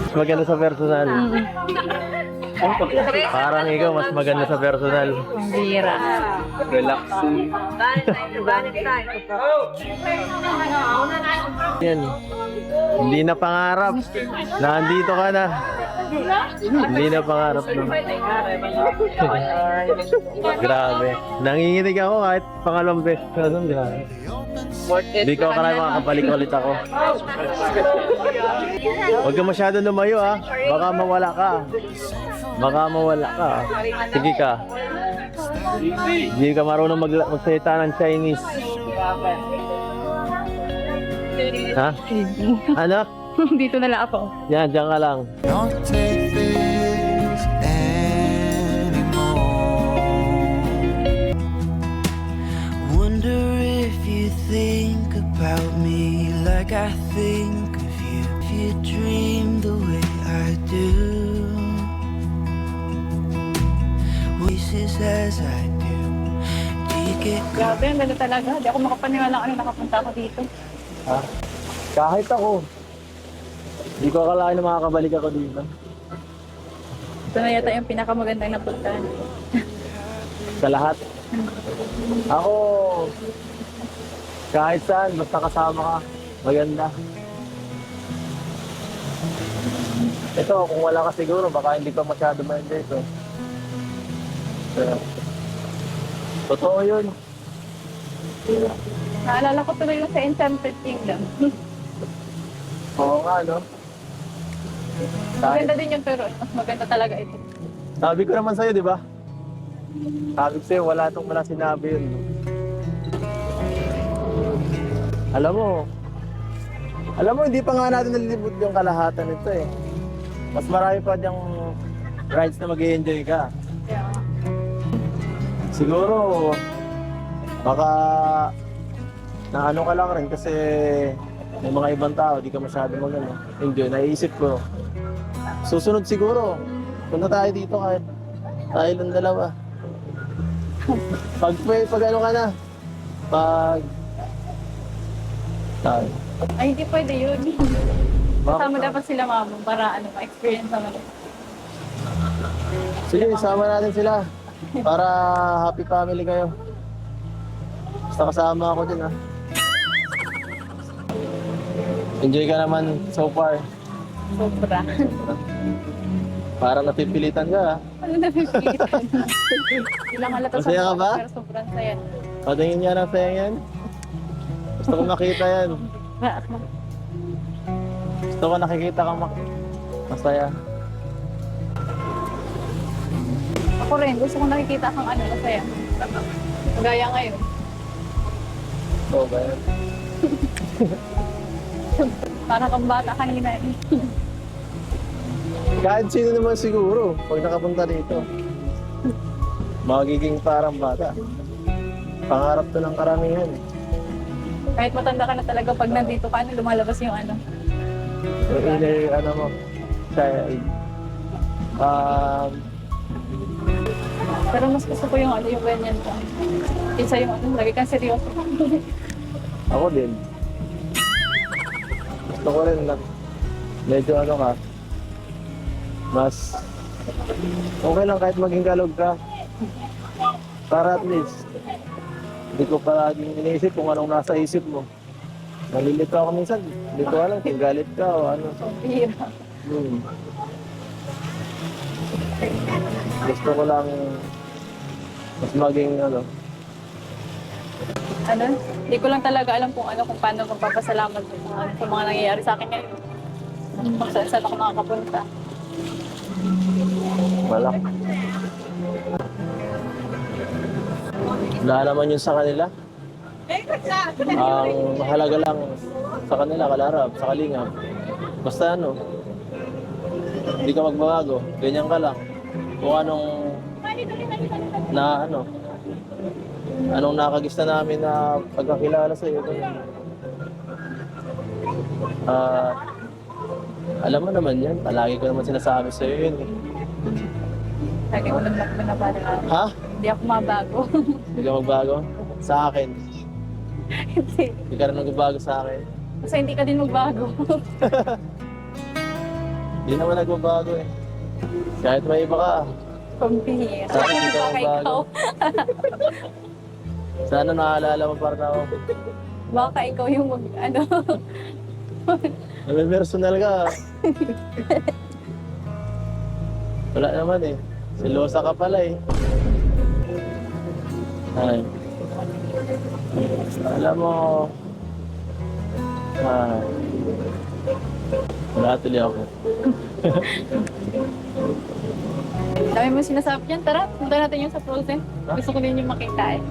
Mas maganda sa personal. Parang ikaw, mas maganda sa personal. Ang bira. Relaxing. Yan. Hindi na pangarap. Nandito ka na. Hindi na pangarap. No? Grabe. Nanginginig ako kahit pangalawang beses. Grabe. Hindi ko akala makakabalik ulit ako. Huwag ka masyado lumayo ha. Baka mawala ka. Baka mawala ka. Sige ka. Hindi ka marunong magsalita ng Chinese. Ha? Ano? Dito na lang ako. Yan, dyan ka lang. Don't take this anymore. Wonder if you think about me like I think of you. If you dream the way I do. Wishes as I do. Do you get Grabe, ang ganda talaga. Di ako makapaniwala ano nakapunta ako dito. Ha? Kahit ako. Hindi ko akalain na makakabalik ako dito. Ito na yata yung pinakamagandang napuntahan. Sa lahat. Ako, kahit saan, basta kasama ka, maganda. Ito, kung wala ka siguro, baka hindi pa masyado ma-enjoy ito. Pero, totoo yun. Naalala ko tuloy yung sa Enchanted Kingdom. Oo nga, no? Maganda din yung pero mas maganda talaga ito. Sabi ko naman sa'yo, di ba? Sabi ko sa'yo, wala sinabi yun. Alam mo, hindi pa nga natin nalilibot yung kalahatan nito eh. Mas marami pa diyang rides na mag-i-enjoy ka. Yeah. Siguro, baka na ano ka lang rin kasi may mga ibang tao, di ka masyado enjoy. Naiisip ko, susunod siguro, punta tayo dito kahit tayo lang dalawa. Pag ano ka na, pag tayo. Ay, hindi pwede yun. Bakit? Kasama dapat sila mama para ano, ma-experience naman. Sige, sama natin sila para happy family kayo. Basta kasama ako din ha. Enjoy ka naman so far. Sobra. Parang napipilitan ka ha. Ano na pipilitan? Ilang halata sa Masaya ka ba? pero sobrang saya. Patingin niya ng saya yan. Gusto ko makita yan. Gusto ko nakikita kang masaya. Ako rin, gusto ko nakikita kang ano, masaya. Gaya ngayon. Oo ba yan? Parang kang bata kanina. Kahit sino naman siguro, pag nakapunta dito, magiging parang bata. Pangarap to ng karamihan. Kahit matanda ka na talaga, pag nandito ka, ano, lumalabas yung ano. Yung inner, ano mo, child. Pero mas gusto ko yung ano, yung ganyan ka. Kaysa yung ano, lagi kang seryoso. Ako din. Gusto ko rin na medyo ano ka, mas okay lang kahit maging galog ka. Para at least, hindi ko palaging iniisip kung anong nasa isip mo. Nalilito ako minsan, hindi ko alam kung galit ka o ano. Hira. Gusto ko lang mas maging ano. Ano? Hindi ko lang talaga alam kung ano, kung paano magpapasalamat sa mga nangyayari sa akin ngayon. Kung saan ako makakapunta. Wala. Wala naman yun sa kanila. Ang mahalaga lang sa kanila, kalarap, sa kalingap. Basta ano, hindi ka magbabago, ganyan ka lang. Kung anong anong nakagista namin na pagkakilala sa iyo. Alam mo naman yan, palagi ko naman sinasabi sa iyo yun. Lagi ko lang nagbanabalan. Ha? Hindi ako mabago. Hindi ka magbago? Sa akin. Hindi. Hindi ka rin magbago sa akin. Kasi hindi ka din magbago. Hindi naman nagbabago eh. Kahit may iba ka, Pambihira. Sana hindi ka Baka mabago. ikaw. sana naalala mo para na ako. Baka ikaw yung ano. May personal ka. Wala naman eh. Silosa ka pala eh. Ay. Alam mo, wala tuloy ako. Dami mo sinasabi yan. Tara, punta natin yung sa frozen. Gusto ko din yung makita eh.